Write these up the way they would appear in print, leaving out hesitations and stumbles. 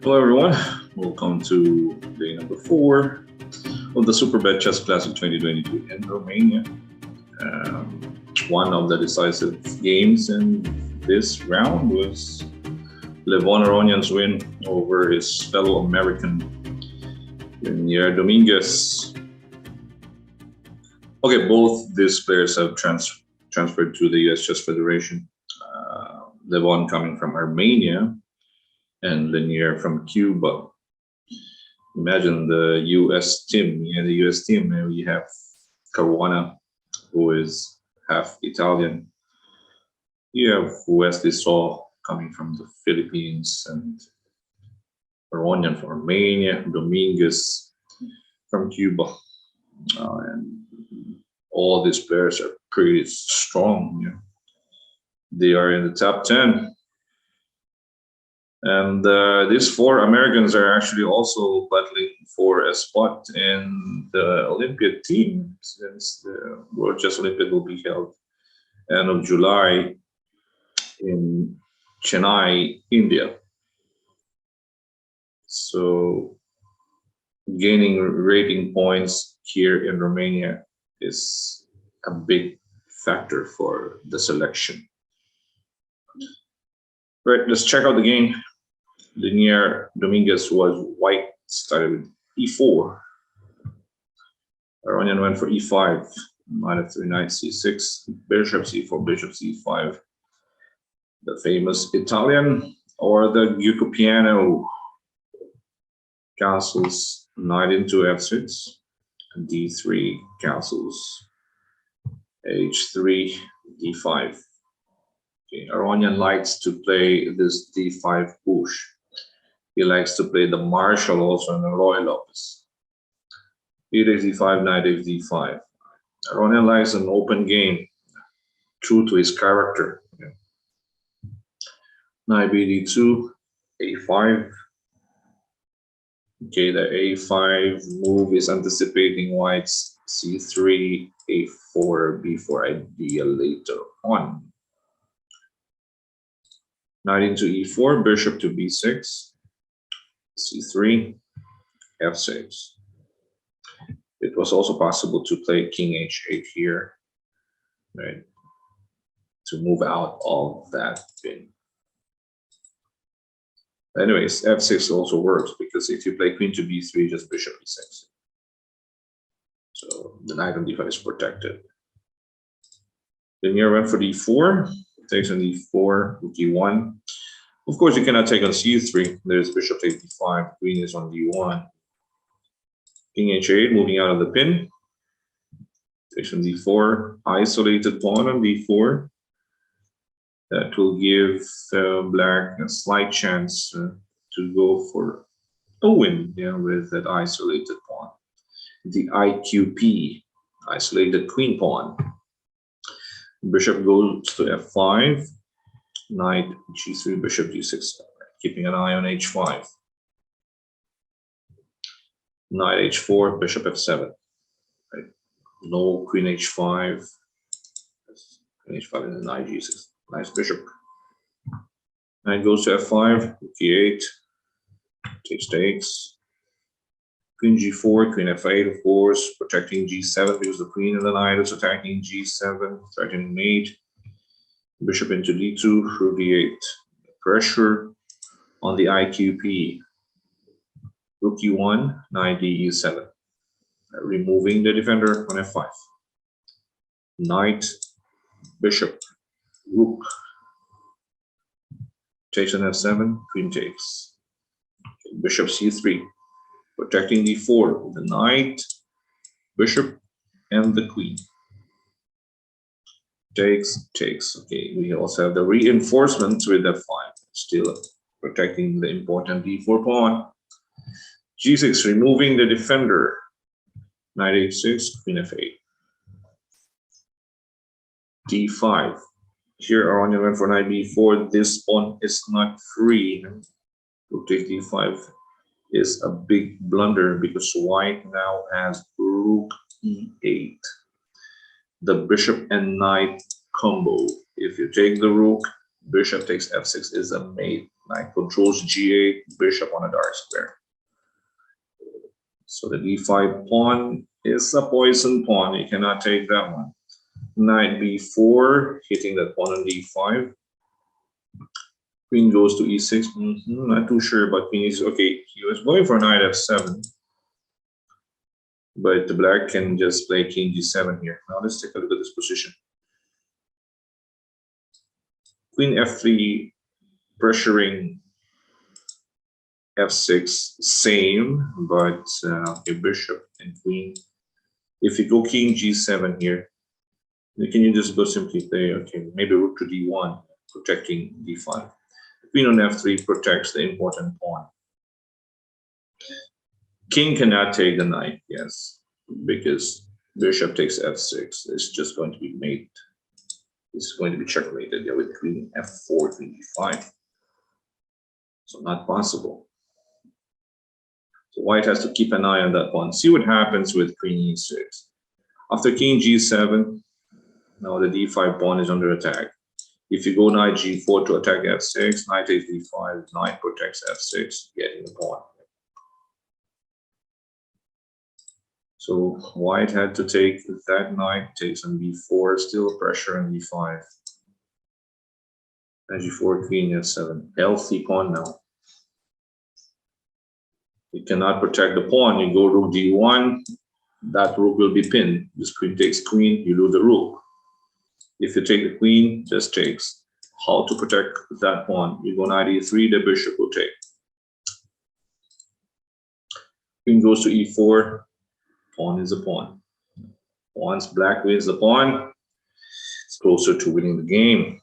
Hello everyone, welcome to day number 4 of the Superbet Chess Classic 2022 in Romania. One of the decisive games in this round was Levon Aronian's win over his fellow American Lenier Dominguez. Okay, both these players have transferred to the US Chess Federation. Levon coming from Armenia and Lenier from Cuba. Imagine the US team. The US team, we have Caruana, who is half Italian. You have Wesley Saw coming from the Philippines, and Aronian from Romania, Dominguez from Cuba. And all these players are pretty strong. They are in the top 10. And these 4 Americans are actually also battling for a spot in the Olympiad team, since the World Chess Olympiad will be held end of July in Chennai, India. So gaining rating points here in Romania is a big factor for the selection. Right, let's check out the game. Lenier Dominguez was white, started with e4. Aronian went for e5, knight f3, knight c6, bishop c4, bishop c5. The famous Italian or the Guico castles knight into f6, d3 castles, h3, d5. Okay, Aronian likes to play this d5 push. He likes to play the Marshall also and the Roy Lopez. e takes d5, knight takes d5. Aronian likes an open game, true to his character. Knight bd2, a5. Okay, the a5 move is anticipating white's c3, a4, b4 idea later on. Knight into e4, bishop to b6, c3, f6. It was also possible to play king h8 here, right, to move out of that pin. Anyways, f6 also works, because if you play queen to b3, just bishop e6. So the knight on d5 is protected. Lenier went for d4, takes on d4, d1. Of course, you cannot take on c3. There's bishop takes d5, queen is on d1. King h8, moving out of the pin. Takes on d4, isolated pawn on d4. That will give black a slight chance to go for a win, with that isolated pawn. The IQP, isolated queen pawn. Bishop goes to f5. Knight g3, bishop g6, keeping an eye on h5. Knight h4, bishop f7. Right. No queen h5. Queen h5 and knight g6. Nice bishop. Knight goes to f5, g8, takes. Queen g4, queen f8, of course, protecting g7 because the queen and the knight is attacking g7, threatening mate. Bishop into d2, through d8. Pressure on the IQP. Rook e1, knight d7. Removing the defender on f5. Knight, bishop, rook. Takes on f7, queen takes. Bishop c3. Protecting d4. The knight, bishop, and the queen. Takes. Okay, we also have the reinforcements with f5, still protecting the important d4 pawn. g6, removing the defender. Knight h6, queen f8. d5. Here, Aronian went for knight b4. This pawn is not free. Rook takes d5 is a big blunder because white now has rook e8. The bishop and knight combo. If you take the rook, Bishop takes f6 is a mate. Knight controls g8, bishop on a dark square. So the d5 pawn is a poison pawn. You cannot take that one. Knight b4, hitting that pawn on d5. Queen goes to e6. Not too sure about queen e6. Okay, he was going for knight f7. But the black can just play king g7 here. Now let's take a look at this position. Queen f3 pressuring f6, same, but okay, bishop and queen. If you go king g7 here, can you just go simply play, okay, maybe rook to d1, protecting d5. Queen on f3 protects the important pawn. King cannot take the knight, yes, because bishop takes f6. It's just going to be mate. It's going to be checkmated, yeah, with queen f4, queen d5. So not possible. So white has to keep an eye on that pawn. See what happens with queen e6. After king g7, now the d5 pawn is under attack. If you go knight g4 to attack f6, knight takes d5, knight protects f6, getting the pawn. So white had to take that knight, takes on b4, still pressure on d5. Knight g4, queen f7, healthy pawn now. You cannot protect the pawn. You go rook d1, that rook will be pinned. This queen takes queen, you lose the rook. If you take the queen, just takes. How to protect that pawn? You go knight e3, the bishop will take. Queen goes to e4, pawn is a pawn. Once black wins the pawn, it's closer to winning the game.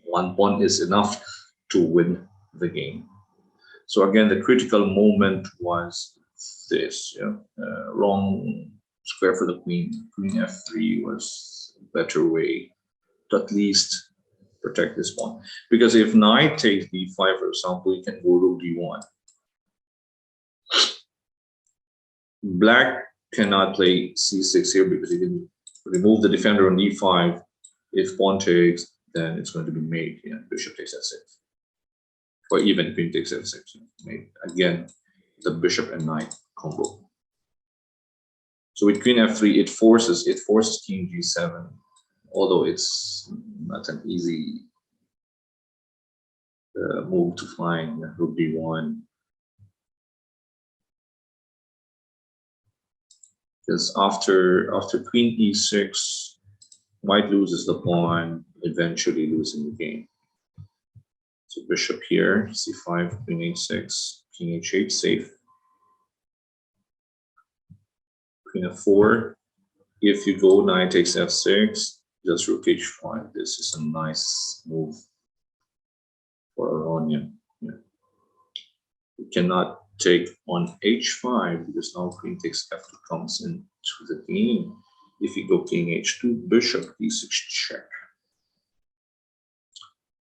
One pawn is enough to win the game. So again, the critical moment was this, wrong square for the queen. Queen f3 was a better way to at least protect this pawn. Because if knight takes d5, for example, you can go rook d1. Black cannot play c6 here because he can remove the defender on d5. If pawn takes, then it's going to be mate. Yeah, bishop takes f6. Or even queen takes f6. Mate. Again, the bishop and knight combo. So with queen f3, it forces king g7, although it's not an easy move to find. Rook d1. Because after queen e6, white loses the pawn, eventually losing the game. So bishop here, c5, queen h6, king h8, safe. Queen f4. If you go knight takes f6, just rook h5. This is a nice move for Aronian. Yeah. You cannot take on h5 because now queen takes f2 comes into the game. If you go king h2, bishop d6 check.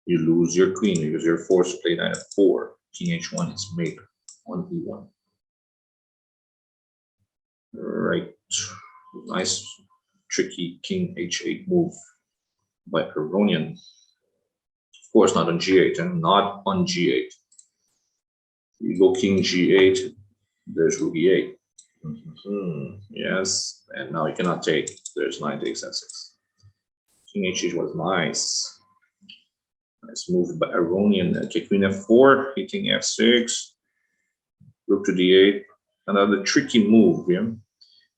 You lose your queen because you're forced to play knight f4. King h1 is mate on e1. Right. Nice, tricky king h8 move by Aronian. Of course, not on g8, and not on g8. You go king g8, there's rook e8. Yes, and now you cannot take. There's knight takes f6. King h8 was nice. Nice move by Aronian. Okay, queen f4, hitting f6. Rook to d8. Another tricky move. Yeah.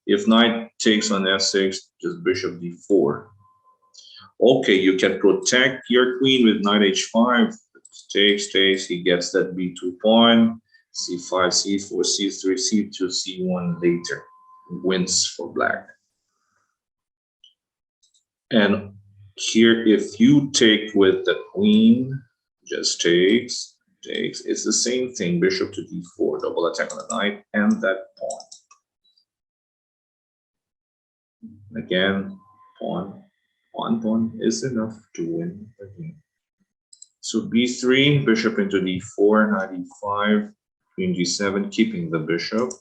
If knight takes on f6, just bishop d4. Okay, you can protect your queen with knight h5. Takes, he gets that b2 pawn. c5, c4, c3, c2, c1 later. Wins for black. And here, if you take with the queen, just takes. It's the same thing. Bishop to d4, double attack on the knight and that pawn. Again, pawn is enough to win the game. So b3, bishop into d4, knight e5, queen g7, keeping the bishop.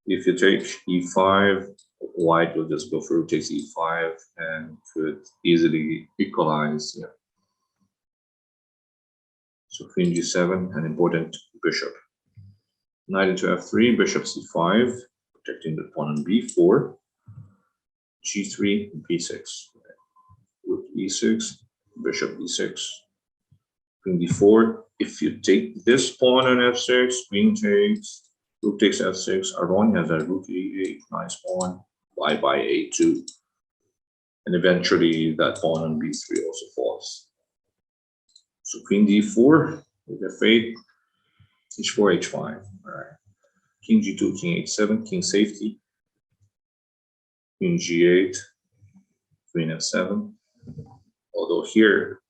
If you take e5, white will just go for rook takes e5 and could easily equalize. Yeah. So queen g7, an important bishop. Knight into f3, bishop c5, protecting the pawn on b4, g3, b6. Rook e6, bishop e6, queen d4. If you take this pawn on f6, queen takes, rook takes f6, Aronian has a rook e8, nice pawn, bye-bye a2. And eventually that pawn on b3 also falls. So queen d4, with f8, h4, h5. All right. King g2, king h7, king safety. Queen g8, queen f7. Although here,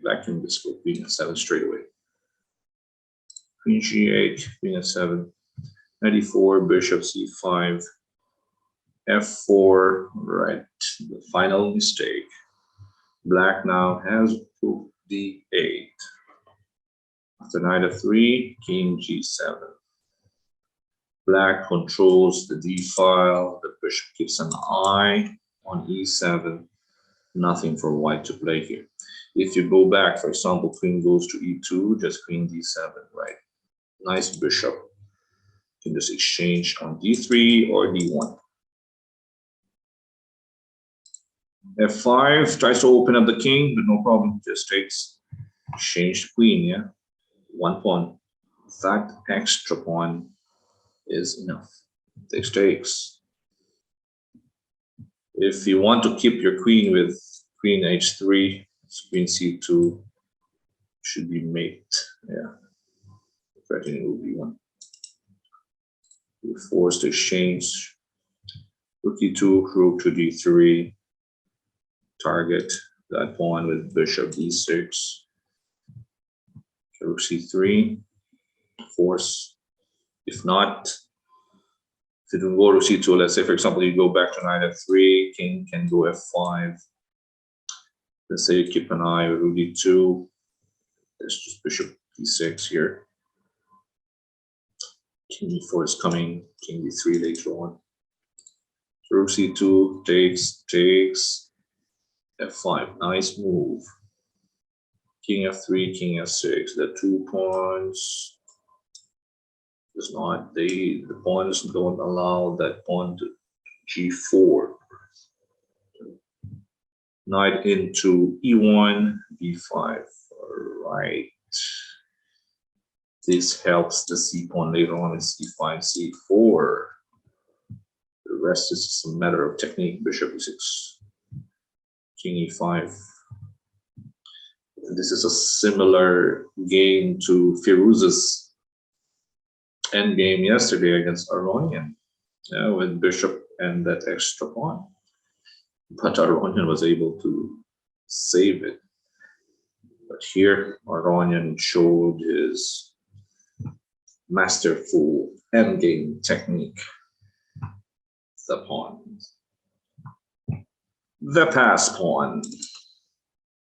black can just go queen f7 straight away. Queen g8, queen f7, knight e4, bishop c5, f4, right, the final mistake. Black now has rook d8. After knight f3, king g7. Black controls the d file, the bishop keeps an eye on e7. Nothing for white to play here. If you go back, for example, queen goes to e2, just queen d7, right? Nice bishop. You can just exchange on d3 or d1. f5 tries to open up the king, but no problem. Just takes, exchange the queen, yeah? One pawn. That extra pawn is enough. Takes. If you want to keep your queen with queen h3, queen c2 should be mate. Yeah, threatening will be one. You're forced to exchange. Rook e2, rook to d3. Target that pawn with bishop d6. Rook c3. Force. If not, if you don't go to c2, let's say, for example, you go back to knight f3, king can go f5. Let's say you keep an eye with rook d2. There's just bishop d6 here. King e4 is coming, king d3 later on. Rook c2 takes, f5, nice move. King f3, king f6, the 2 pawns. Does not, the pawns don't allow that pawn to g4. Knight into e1, b5. All right. This helps the c pawn later on in c5, c4. The rest is just a matter of technique. Bishop e6, king e5. This is a similar game to Firuz's endgame yesterday against Aronian, with bishop and that extra pawn. But Aronian was able to save it. But here, Aronian showed his masterful endgame technique. The pawn. The pass pawn.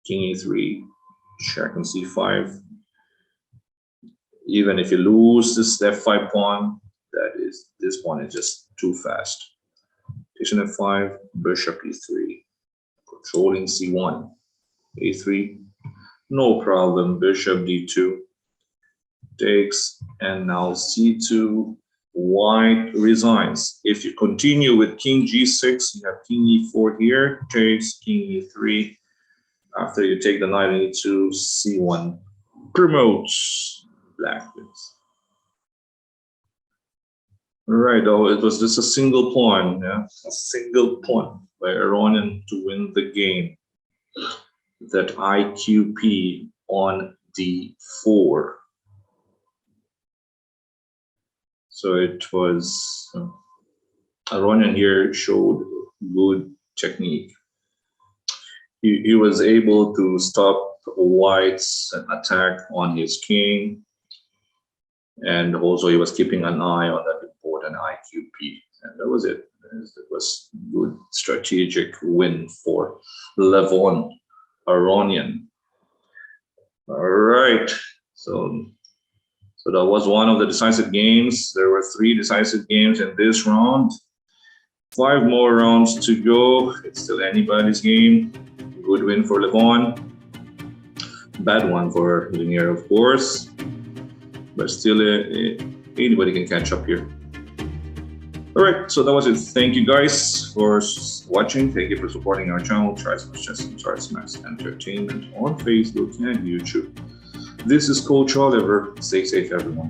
King e3, check on c5. Even if you lose this f5 pawn, this pawn is just too fast. Takes an f5, bishop e3, controlling c1, a3, no problem, bishop d2, takes, and now c2, white resigns. If you continue with king g6, you have king e4 here, takes, king e3. After you take the knight on e2, c1 promotes. Black wins. All right, though, it was just a single pawn, yeah, a single pawn by Aronian to win the game. That IQP on d4. So it was Aronian here showed good technique. He was able to stop white's attack on his king. And also he was keeping an eye on that important IQP. And that was it. It was good strategic win for Levon, Aronian. All right. So that was one of the decisive games. There were 3 decisive games in this round. 5 more rounds to go. It's still anybody's game. Good win for Levon. Bad one for Lenier, of course, but still, anybody can catch up here. All right, so that was it. Thank you guys for watching. Thank you for supporting our channel, Charles Chess and Charles Max Entertainment on Facebook and YouTube. This is Coach Oliver. Stay safe, everyone.